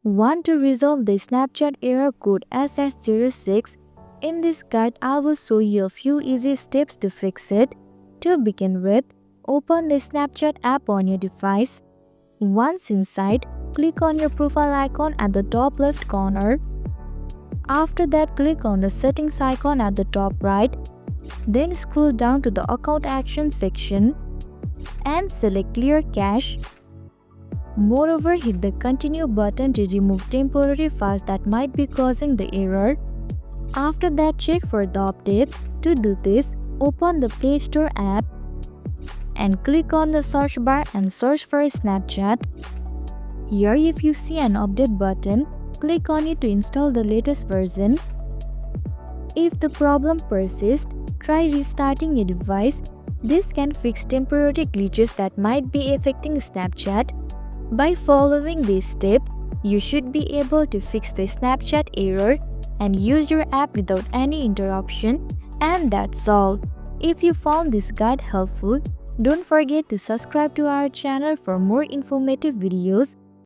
Want to resolve the Snapchat error code SS06? In this guide, I will show you a few easy steps to fix it. To begin with, open the Snapchat app on your device. Once inside, click on your profile icon at the top left corner. After that, click on the settings icon at the top right. Then scroll down to the account action section and select clear cache. Moreover, hit the continue button to remove temporary files that might be causing the error. After that, check for the updates. To do this, open the Play Store app and click on the search bar and search for Snapchat. Here, if you see an update button, click on it to install the latest version. If the problem persists, try restarting your device. This can fix temporary glitches that might be affecting Snapchat. By following this step, you should be able to fix the Snapchat error and use your app without any interruption. And that's all. If you found this guide helpful, don't forget to subscribe to our channel for more informative videos.